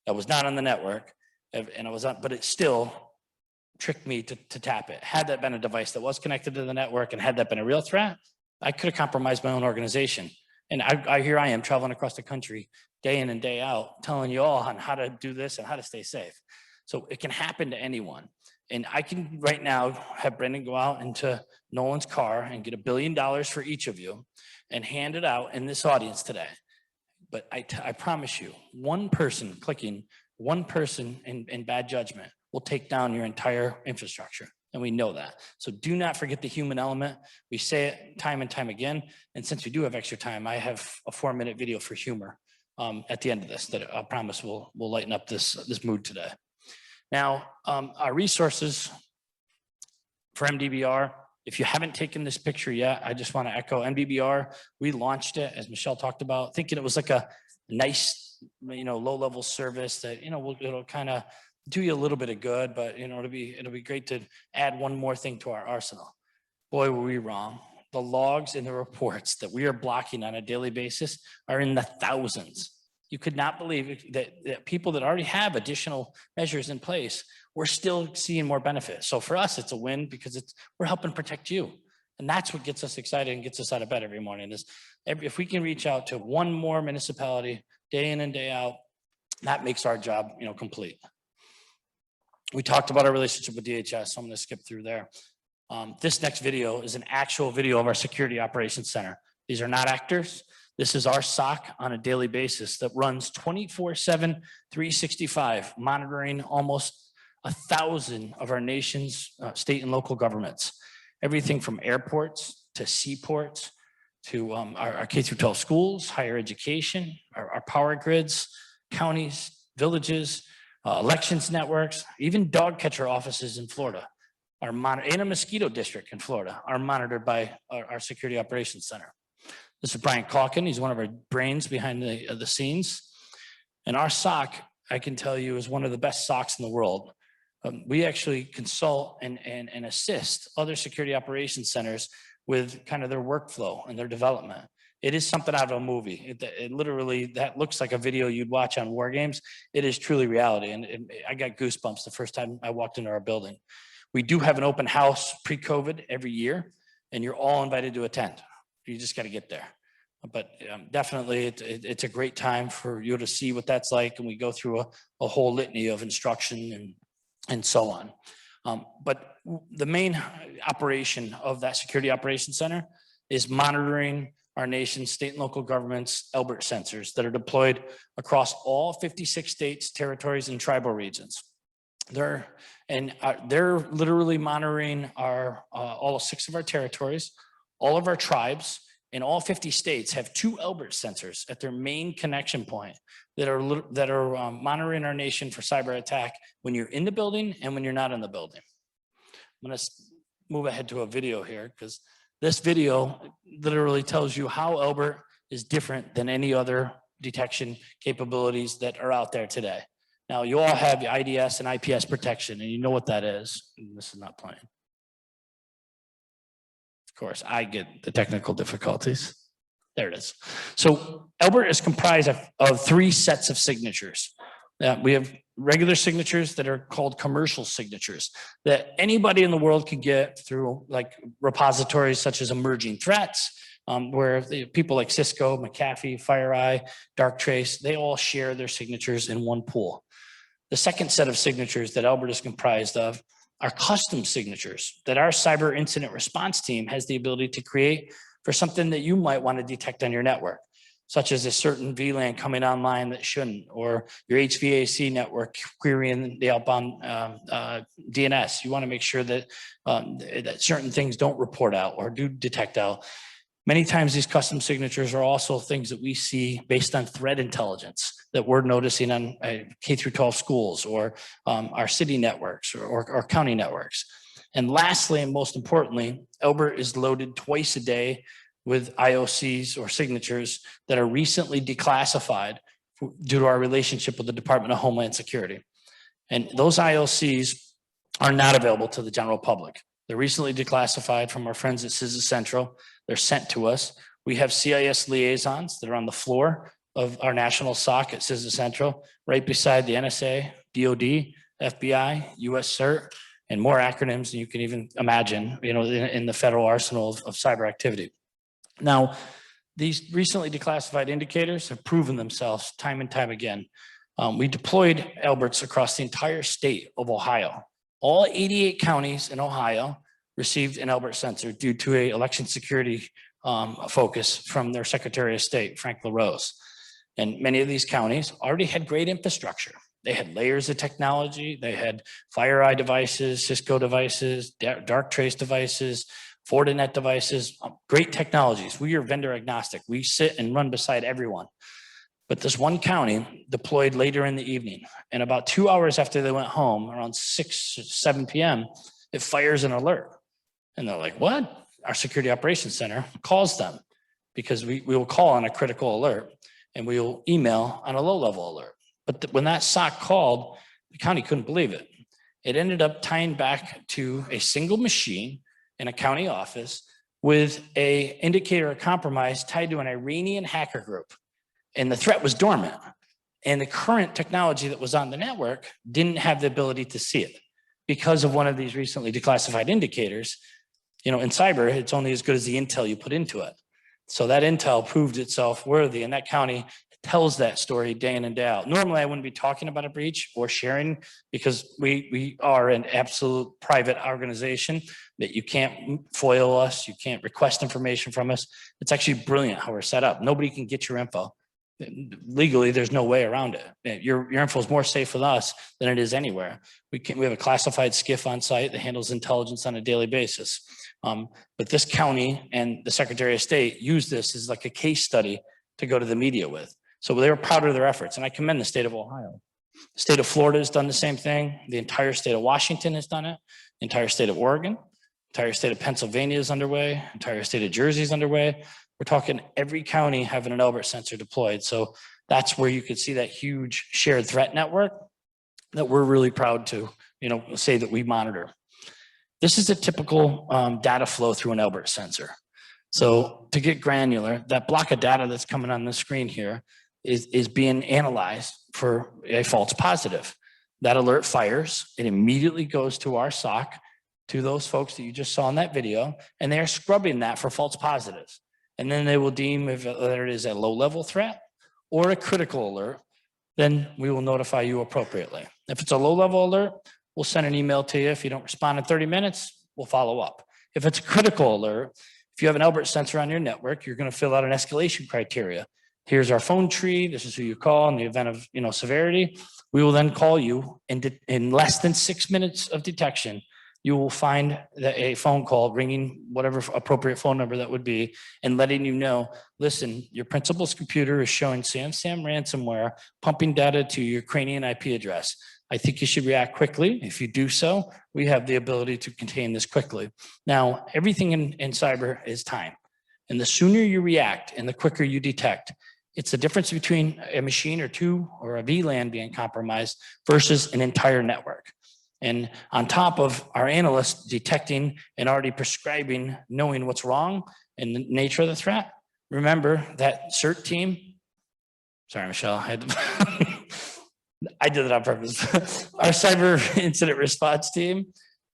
That was not on the network, and it was on, but it still tricked me to tap it. Had that been a device that was connected to the network and had that been a real threat, I could have compromised my own organization. And here I am traveling across the country day in and day out, telling you all on how to do this and how to stay safe. So it can happen to anyone. And I can right now have Brendan go out into Nolan's car and get $1 billion for each of you and hand it out in this audience today. But I promise you, one person clicking, one person in bad judgment will take down your entire infrastructure. And we know that. So do not forget the human element. We say it time and time again. And since we do have extra time, I have a 4-minute video for humor at the end of this that I promise will lighten up this mood today. Now, our resources for MDBR, if you haven't taken this picture yet, I just want to echo MDBR. We launched it, as Michelle talked about, thinking it was like a nice, low-level service that, it'll kind of do you a little bit of good, but it'll be great to add one more thing to our arsenal. Boy, were we wrong. The logs and the reports that we are blocking on a daily basis are in the thousands. You could not believe that people that already have additional measures in place, we're still seeing more benefit. So for us, it's a win because we're helping protect you. And that's what gets us excited and gets us out of bed every morning is if we can reach out to one more municipality day in and day out, that makes our job, complete. We talked about our relationship with DHS, so I'm going to skip through there. This next video is an actual video of our Security Operations Center. These are not actors. This is our SOC on a daily basis that runs 24/7, 365, monitoring almost 1,000 of our nation's state and local governments. Everything from airports to seaports to our K-12 schools, higher education, our power grids, counties, villages, elections networks, even dog catcher offices in Florida are monitored, in a mosquito district in Florida, are monitored by our Security Operations Center. This is Brian Calkin. He's one of our brains behind the scenes. And our SOC, I can tell you, is one of the best SOCs in the world. We actually consult and assist other security operations centers with kind of their workflow and their development. It is something out of a movie. It literally, that looks like a video you'd watch on War Games. It is truly reality. And I got goosebumps the first time I walked into our building. We do have an open house pre-COVID every year, and you're all invited to attend. You just got to get there. But definitely, it's a great time for you to see what that's like. And we go through a whole litany of instruction and so on. But the main operation of that Security Operations Center is monitoring our nation's state and local governments' Elbert sensors that are deployed across all 56 states, territories, and tribal regions. They're literally monitoring all 6 of our territories, all of our tribes, and all 50 states have 2 Elbert sensors at their main connection point that are monitoring our nation for cyber attack when you're in the building and when you're not in the building. I'm going to move ahead to a video here because this video literally tells you how Elbert is different than any other detection capabilities that are out there today. Now, you all have the IDS and IPS protection, and you know what that is. This is not playing. Of course, I get the technical difficulties. There it is. So Elbert is comprised of 3 sets of signatures. We have regular signatures that are called commercial signatures that anybody in the world can get through like repositories such as emerging threats, where people like Cisco, McAfee, FireEye, Darktrace, they all share their signatures in one pool. The second set of signatures that Elbert is comprised of are custom signatures that our cyber incident response team has the ability to create for something that you might want to detect on your network, such as a certain VLAN coming online that shouldn't, or your HVAC network querying the outbound DNS. You want to make sure that, that certain things don't report out or do detect out. Many times these custom signatures are also things that we see based on threat intelligence that we're noticing on K through 12 schools or our city networks or county networks. And lastly, and most importantly, Elbert is loaded twice a day with IOCs or signatures that are recently declassified due to our relationship with the Department of Homeland Security. And those IOCs are not available to the general public. They're recently declassified from our friends at CISA Central. They're sent to us. We have CIS liaisons that are on the floor of our national SOC at CISA Central, right beside the NSA, DOD, FBI, US CERT, and more acronyms than you can even imagine, you know, in the federal arsenal of cyber activity. Now, these recently declassified indicators have proven themselves time and time again. We deployed Elberts across the entire state of Ohio. All 88 counties in Ohio received an Elbert sensor due to an election security focus from their Secretary of State, Frank LaRose. And many of these counties already had great infrastructure. They had layers of technology. They had FireEye devices, Cisco devices, Darktrace devices, Fortinet devices, great technologies. We are vendor agnostic. We sit and run beside everyone. But this one county deployed later in the evening, and about 2 hours after they went home, around 6 or 7 p.m., it fires an alert. And they're like, what? Our Security Operations Center calls them because we will call on a critical alert and we will email on a low-level alert. But when that SOC called, the county couldn't believe it. It ended up tying back to a single machine in a county office with an indicator of compromise tied to an Iranian hacker group. And the threat was dormant. And the current technology that was on the network didn't have the ability to see it because of one of these recently declassified indicators. You know, in cyber, it's only as good as the intel you put into it. So that intel proved itself worthy, and that county tells that story day in and day out. Normally, I wouldn't be talking about a breach or sharing because we are an absolute private organization that you can't FOIL us, you can't request information from us. It's actually brilliant how we're set up. Nobody can get your info. Legally, there's no way around it. Your info is more safe with us than it is anywhere. We have a classified SCIF on site that handles intelligence on a daily basis. But this county and the Secretary of State use this as like a case study to go to the media with. So they were proud of their efforts, and I commend the state of Ohio. The state of Florida has done the same thing. The entire state of Washington has done it. The entire state of Oregon, entire state of Pennsylvania is underway. Entire state of Jersey is underway. We're talking every county having an Elbert sensor deployed. So that's where you could see that huge shared threat network that we're really proud to, say that we monitor. This is a typical data flow through an Elbert sensor. So to get granular, that block of data that's coming on the screen here is being analyzed for a false positive. That alert fires, it immediately goes to our SOC, to those folks that you just saw in that video, and they're scrubbing that for false positives. And then they will deem if it is a low-level threat or a critical alert, then we will notify you appropriately. If it's a low-level alert, we'll send an email to you. If you don't respond in 30 minutes, we'll follow up. If it's a critical alert, if you have an Elbert sensor on your network, you're going to fill out an escalation criteria. Here's our phone tree. This is who you call in the event of severity. We will then call you, and in less than 6 minutes of detection, you will find a phone call ringing, whatever appropriate phone number that would be, and letting you know, listen, your principal's computer is showing Sam ransomware pumping data to your Ukrainian IP address. I think you should react quickly. If you do so, we have the ability to contain this quickly. Now, everything in cyber is time. And the sooner you react and the quicker you detect, it's the difference between a machine or two or a VLAN being compromised versus an entire network. And on top of our analysts detecting and already prescribing, knowing what's wrong and the nature of the threat, remember that CERT team, sorry, Michelle, I did it on purpose. Our cyber incident response team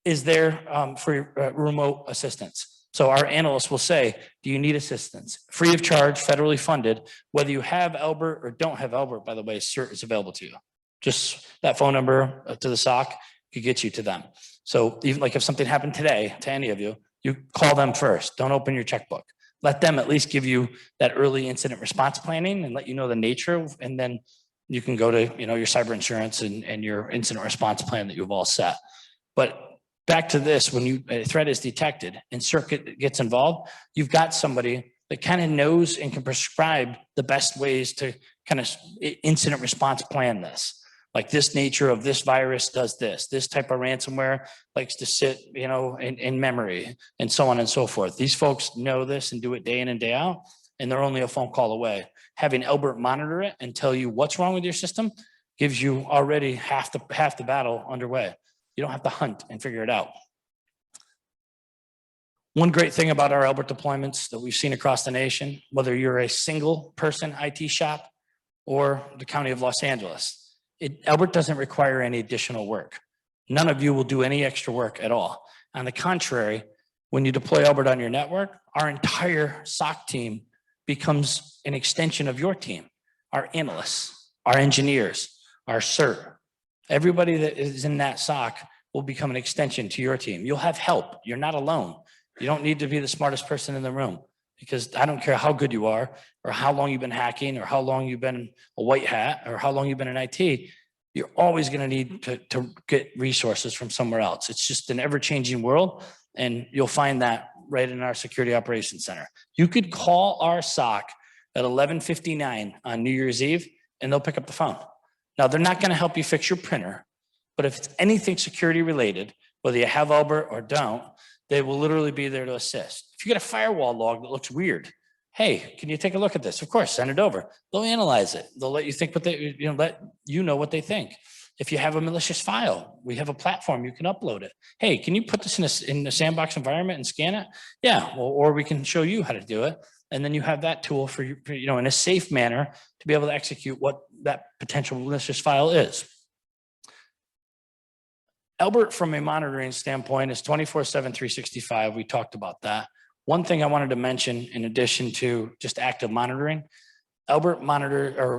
is there for remote assistance. So our analysts will say, do you need assistance? Free of charge, federally funded, whether you have Elbert or don't have Elbert, by the way, CERT is available to you. Just that phone number to the SOC could get you to them. So even like if something happened today to any of you, you call them first. Don't open your checkbook. Let them at least give you that early incident response planning and let you know the nature, and then you can go to your cyber insurance and your incident response plan that you've all set. But back to this, when a threat is detected and CERT gets involved, you've got somebody that kind of knows and can prescribe the best ways to kind of incident response plan this. Like this nature of this virus does this. This type of ransomware likes to sit, in memory, and so on and so forth. These folks know this and do it day in and day out, and they're only a phone call away. Having Elbert monitor it and tell you what's wrong with your system gives you already half the battle underway. You don't have to hunt and figure it out. One great thing about our Elbert deployments that we've seen across the nation, whether you're a single person IT shop or the County of Los Angeles, Elbert doesn't require any additional work. None of you will do any extra work at all. On the contrary, when you deploy Elbert on your network, our entire SOC team becomes an extension of your team. Our analysts, our engineers, our CERT, everybody that is in that SOC will become an extension to your team. You'll have help. You're not alone. You don't need to be the smartest person in the room, because I don't care how good you are or how long you've been hacking or how long you've been a white hat or how long you've been in IT, you're always going to need to get resources from somewhere else. It's just an ever-changing world, and you'll find that right in our Security Operations Center. You could call our SOC at 11:59 on New Year's Eve, and they'll pick up the phone. Now, they're not going to help you fix your printer, but if it's anything security related, whether you have Elbert or don't, they will literally be there to assist. If you get a firewall log that looks weird, hey, can you take a look at this? Of course, send it over. They'll analyze it. They'll let you think what they, let you know what they think. If you have a malicious file, we have a platform, you can upload it. Hey, can you put this in a sandbox environment and scan it? Yeah, well, or we can show you how to do it. And then you have that tool for in a safe manner to be able to execute what that potential malicious file is. Elbert, from a monitoring standpoint, is 24/7, 365. We talked about that. One thing I wanted to mention, in addition to just active monitoring, Elbert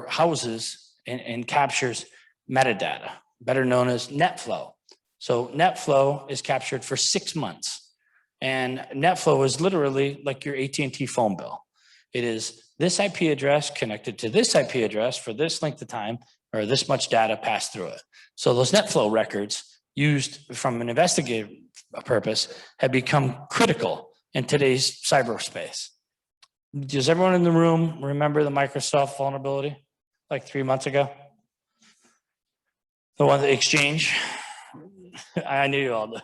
houses and captures metadata, better known as net flow. So net flow is captured for 6 months. And net flow is literally like your AT&T phone bill. It is this IP address connected to this IP address for this length of time, or this much data passed through it. So those net flow records used from an investigative purpose have become critical in today's cyberspace. Does everyone in the room remember the Microsoft vulnerability like 3 months ago? The one, the exchange. I knew you all.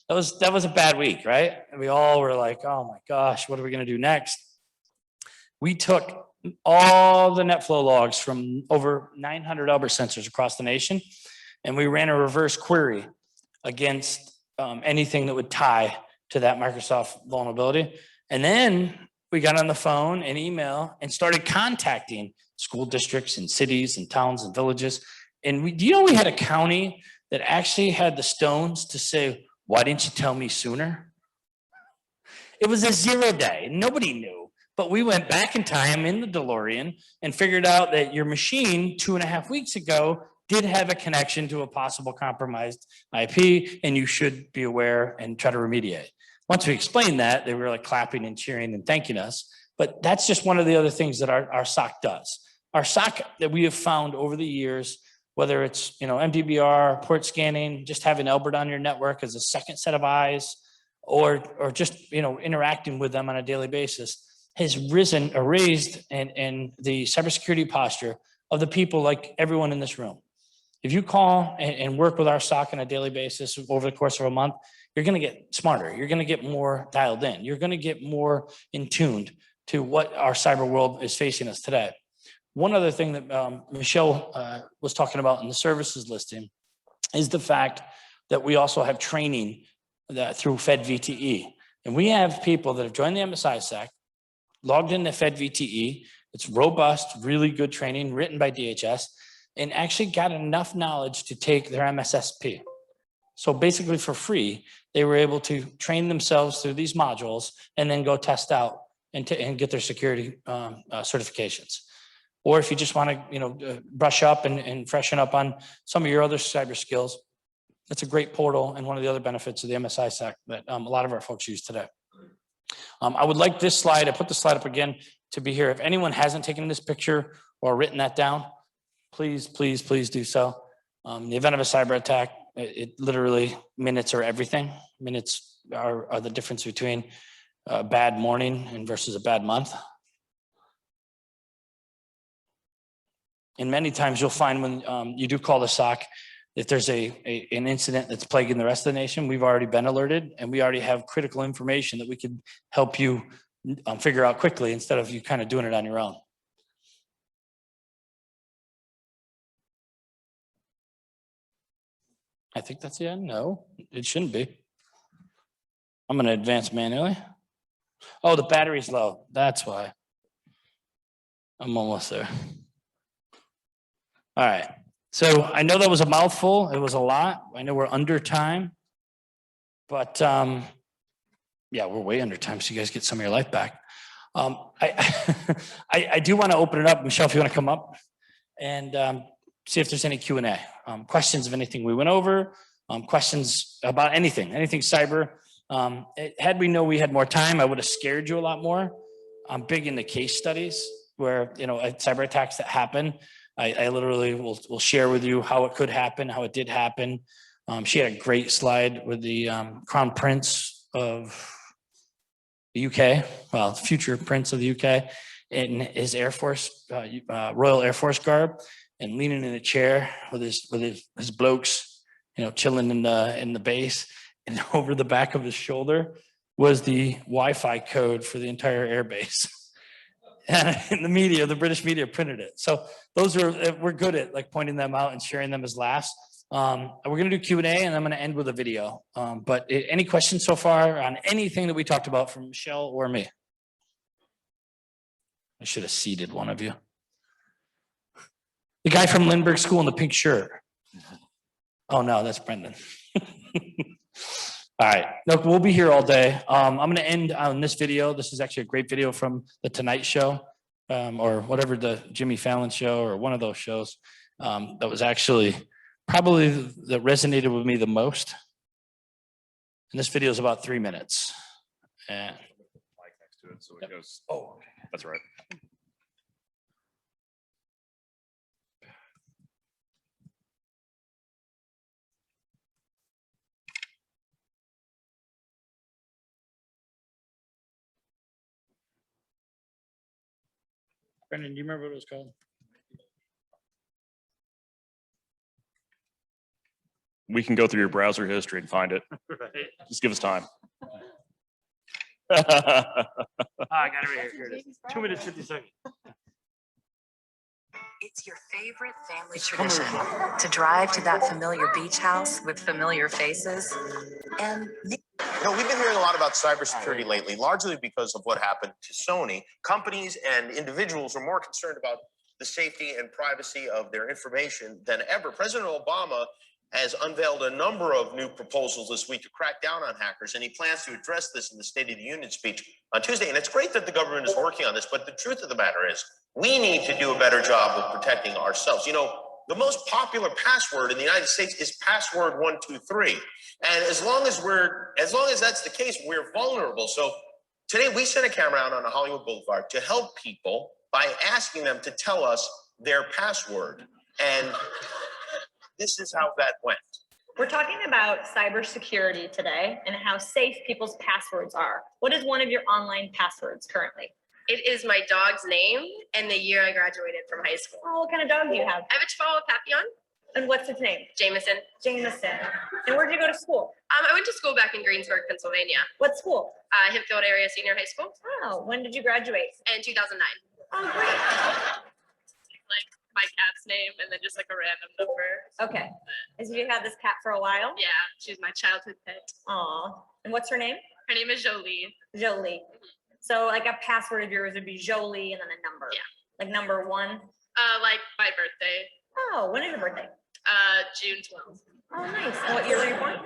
That was a bad week, right? And we all were like, oh my gosh, what are we going to do next? We took all the net flow logs from over 900 Albert sensors across the nation, and we ran a reverse query against anything that would tie to that Microsoft vulnerability. And then we got on the phone and email and started contacting school districts and cities and towns and villages. And we had a county that actually had the stones to say, why didn't you tell me sooner? It was a 0 day. Nobody knew. But we went back in time in the DeLorean and figured out that your machine 2.5 weeks ago did have a connection to a possible compromised IP, and you should be aware and try to remediate. Once we explained that, they were like clapping and cheering and thanking us. But that's just one of the other things that our SOC does. Our SOC that we have found over the years, whether it's MDBR, port scanning, just having Albert on your network as a second set of eyes, or just interacting with them on a daily basis, has raised in the cybersecurity posture of the people like everyone in this room. If you call and work with our SOC on a daily basis over the course of a month, you're going to get smarter. You're going to get more dialed in. You're going to get more in tuned to what our cyber world is facing us today. One other thing that Michelle was talking about in the services listing is the fact that we also have training through FedVTE. And we have people that have joined the MSI SAC, logged into FedVTE. It's robust, really good training written by DHS, and actually got enough knowledge to take their MSSP. So basically for free, they were able to train themselves through these modules and then go test out and get their security certifications. Or if you just want to brush up and freshen up on some of your other cyber skills, it's a great portal and one of the other benefits of the MSI SAC that a lot of our folks use today. I would like this slide, I put the slide up again, to be here. If anyone hasn't taken this picture or written that down, please, please, please do so. In the event of a cyber attack, it literally, minutes are everything. Minutes are the difference between a bad morning and versus a bad month. And many times you'll find when you do call the SOC, if there's an incident that's plaguing the rest of the nation, we've already been alerted and we already have critical information that we could help you figure out quickly instead of you kind of doing it on your own. I think that's the end. No, it shouldn't be. I'm going to advance manually. Oh, the battery's low. That's why. I'm almost there. All right. So I know that was a mouthful. It was a lot. I know we're under time. But yeah, we're way under time, so you guys get some of your life back. I do want to open it up. Michelle, if you want to come up and see if there's any Q&A. Questions of anything we went over, questions about anything cyber. Had we known we had more time, I would have scared you a lot more. I'm big into case studies where, cyber attacks that happen. I literally will share with you how it could happen, how it did happen. She had a great slide with the Crown Prince of the UK, well, future Prince of the UK, in his Air Force, Royal Air Force garb, and leaning in a chair with his blokes, chilling in the base, and over the back of his shoulder was the Wi-Fi code for the entire air base. And in the media, the British media printed it. So we're good at pointing them out and sharing them as laughs. We're going to do Q&A and I'm going to end with a video. But any questions so far on anything that we talked about from Michelle or me? I should have seated one of you. The guy from Lindbergh School in the pink shirt. Oh no, that's Brendan. All right, look, we'll be here all day. I'm going to end on this video. This is actually a great video from the Tonight Show, or whatever, the Jimmy Fallon show, or one of those shows. That was actually probably that resonated with me the most. And this video is about 3 minutes. And Mic next to it, so it goes. oh, That's right. Brendan, do you remember what it was called? we can go through your browser history and find it. Just give us time. I got it right here. Here it is. 2 minutes, 50 seconds. It's your favorite family tradition to drive to that familiar beach house with familiar faces. And You know, we've been hearing a lot about cybersecurity lately, largely because of what happened to Sony. Companies and individuals are more concerned about the safety and privacy of their information than ever. President Obama has unveiled a number of new proposals this week to crack down on hackers, and he plans to address this in the State of the Union speech on Tuesday. And it's great that the government is working on this, but the truth of the matter is we need to do a better job of protecting ourselves. You know, the most popular password in the United States is password 123. And as long as that's the case, we're vulnerable. So today we sent a camera out on a Hollywood Boulevard to help people by asking them to tell us their password. And this is how that went. We're talking about cybersecurity today and how safe people's passwords are. What is one of your online passwords currently? It is my dog's name and the year I graduated from high school. Oh, what kind of dog do you have? I have a Chihuahua Papillon, And what's its name? Jameson. Jameson. And where'd you go to school? I went to school back in Greensburg, Pennsylvania. What school? Hempfield Area Senior High School Oh, when did you graduate? in 2009. Oh, great. Like my cat's name and then just like a random number. Okay. Has you had this cat for a while? Yeah, she's my childhood pet. Aw. And what's her name? Her name is Jolie. Jolie. So like a password of yours would be Jolie and then a number. Yeah. Like number 1. Like my birthday, Oh, when is your birthday? June 12th, Oh, nice. And what year were you born? 95.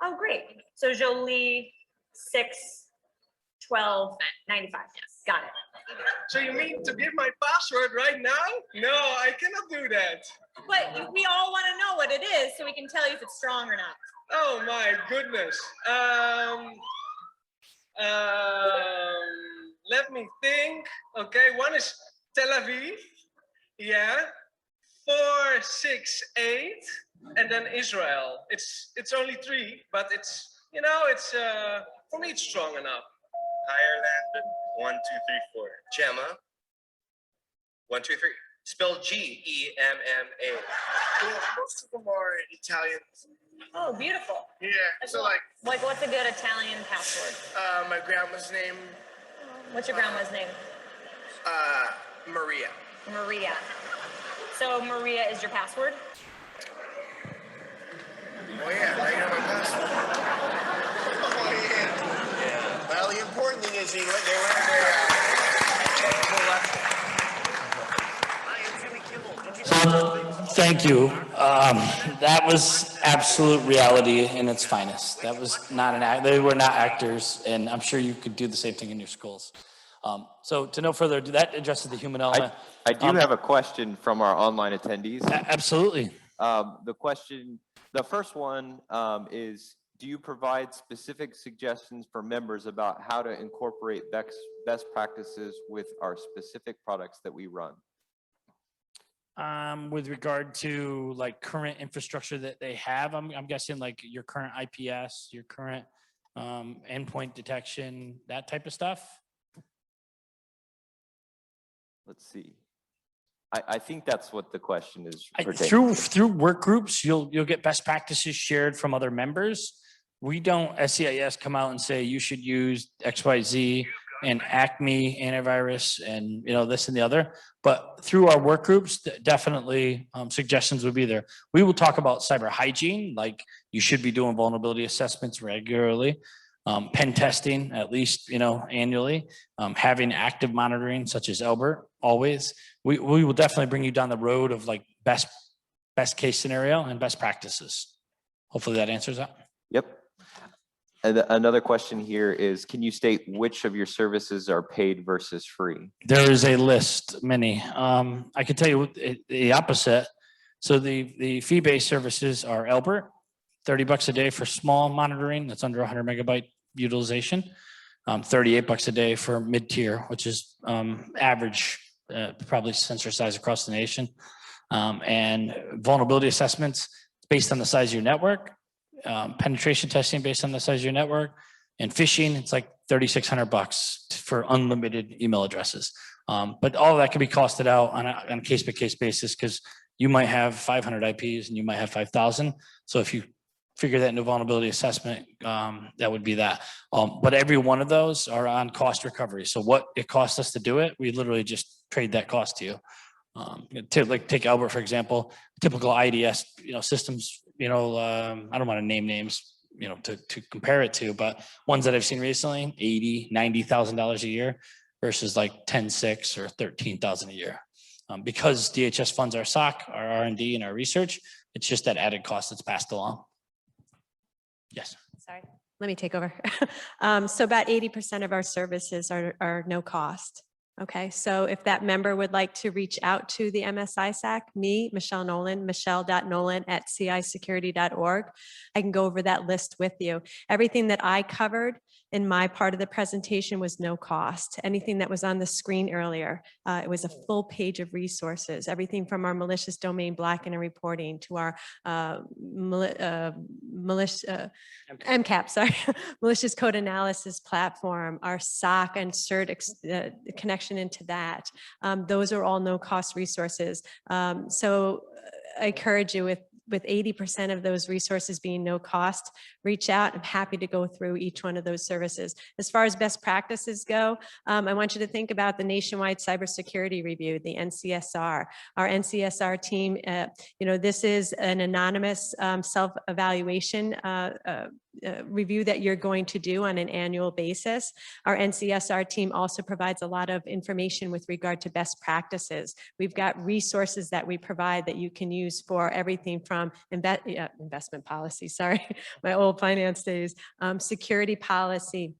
Oh, great. So Jolie, 6/12/95. Yes. Got it. So you mean to give my password right now? No, I cannot do that. But we all want to know what it is so we can tell you if it's strong or not. Oh my goodness. Let me think. Okay, one is Tel Aviv. Yeah. 468, and then Israel. It's only 3, but it's for me it's strong enough. Ireland, 1, 2, 3, 4. Gemma, 1, 2, 3. Spelled Gemma. Most of them are Italian. Oh, beautiful. Yeah. So like what's a good Italian password? my grandma's name, What's your grandma's name? Maria. Maria. So Maria is your password? Oh yeah, now you know my password. Oh, yeah. Well, the important thing is they learned their Thank you. That was absolute reality in its finest. That was not an act. They were not actors, and I'm sure you could do the same thing in your schools. So to no further ado, that addresses the human element. I do have a question from our online attendees. Absolutely. The first one is, do you provide specific suggestions for members about how to incorporate best practices with our specific products that we run? With regard to like current infrastructure that they have, I'm guessing like your current IPS, your current endpoint detection, that type of stuff. Let's see. I think that's what the question is Through work groups, you'll get best practices shared from other members. We don't, as CIS, come out and say you should use XYZ and Acme antivirus and this and the other. But through our work groups, definitely suggestions would be there. We will talk about cyber hygiene, like you should be doing vulnerability assessments regularly, pen testing at least annually, having active monitoring such as Albert always. We will definitely bring you down the road of like best case scenario and best practices. Hopefully that answers that. Yep. And another question here is, can you state which of your services are paid versus free? There is a list, many. I can tell you the opposite. So the fee-based services are Albert, $30 a day for small monitoring, that's under 100 megabyte utilization. $38 a day for mid-tier, which is average, probably sensor size across the nation. And vulnerability assessments based on the size of your network. Penetration testing based on the size of your network, and phishing, it's like $3,600 for unlimited email addresses. But all of that can be costed out on a case-by-case basis because You might have 500 IPs and you might have 5,000. So if you figure that into vulnerability assessment, that would be that. But every one of those are on cost recovery. So what it costs us to do it, we literally just trade that cost to you. Like take Albert, for example, typical IDS, systems, I don't want to name names, to compare it to, but ones that I've seen recently, $80,000-$90,000 a year versus like 10.6 or 13,000 a year. Because DHS funds our SOC, our R&D, and our research, it's just that added cost that's passed along. Yes. Sorry, let me take over. So about 80% of our services are no cost. Okay, so if that member would like to reach out to the MSISAC, me, Michelle Nolan, michelle.nolan@cisecurity.org, I can go over that list with you. Everything that I covered in my part of the presentation was no cost. Anything that was on the screen earlier, it was a full page of resources, everything from our malicious domain blacking and reporting to our MCAP, sorry, malicious code analysis platform, our SOC and CERT connection into that. Those are all no-cost resources. So I encourage you, with 80% of those resources being no cost, reach out. I'm happy to go through each one of those services. As far as best practices go, I want you to think about the nationwide cybersecurity review, the NCSR. Our NCSR team, this is an anonymous self-evaluation review that you're going to do on an annual basis. Our NCSR team also provides a lot of information with regard to best practices. We've got resources that we provide that you can use for everything from investment policy, sorry, my old finance days, security policy,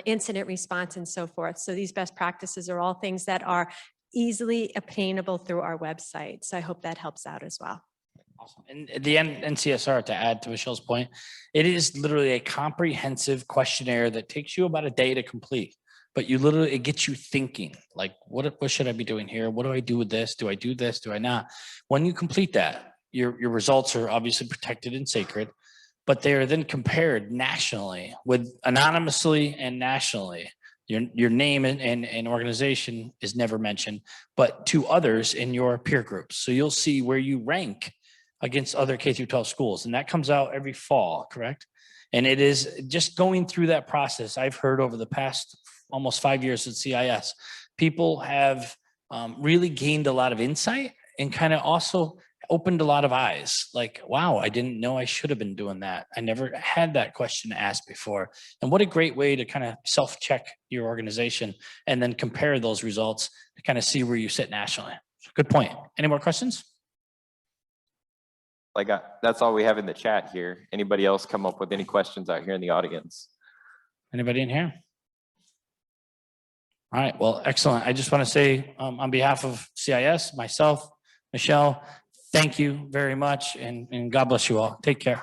incident response, and so forth. So these best practices are all things that are easily obtainable through our website. So I hope that helps out as well. Awesome. And the NCSR, to add to Michelle's point, it is literally a comprehensive questionnaire that takes you about a day to complete. But it gets you thinking, like, what should I be doing here? What do I do with this? Do I do this? Do I not? When you complete that, your results are obviously protected and sacred, but they are then compared nationally with anonymously and nationally. Your name and organization is never mentioned, but to others in your peer groups. So you'll see where you rank against other K-12 schools. And that comes out every fall, correct? And it is just going through that process. I've heard over the past almost 5 years at CIS, people have really gained a lot of insight and kind of also opened a lot of eyes. Like, wow, I didn't know I should have been doing that. I never had that question asked before. And what a great way to kind of self-check your organization and then compare those results to kind of see where you sit nationally. Good point. Any more questions? That's all we have in the chat here. Anybody else come up with any questions out here in the audience? Anybody in here? All right, well, excellent. I just want to say on behalf of CIS, myself, Michelle, thank you very much, and God bless you all. Take care.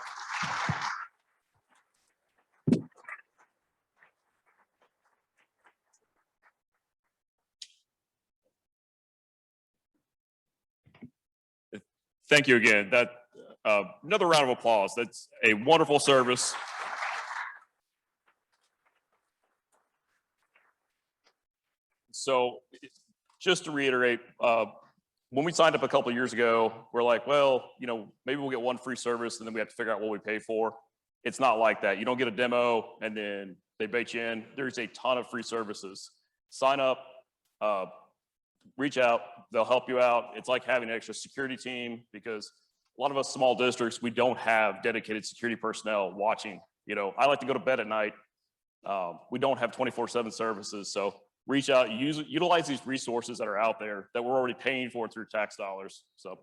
Thank you again. Another round of applause. That's a wonderful service. So just to reiterate, when we signed up a couple of years ago, we're like, well, maybe we'll get one free service and then we have to figure out what we pay for. It's not like that. You don't get a demo and then they bait you in. There's a ton of free services. Sign up, reach out, they'll help you out. It's like having an extra security team because a lot of us small districts, we don't have dedicated security personnel watching. I like to go to bed at night. We don't have 24/7 services. So reach out, utilize these resources that are out there that we're already paying for through tax dollars. So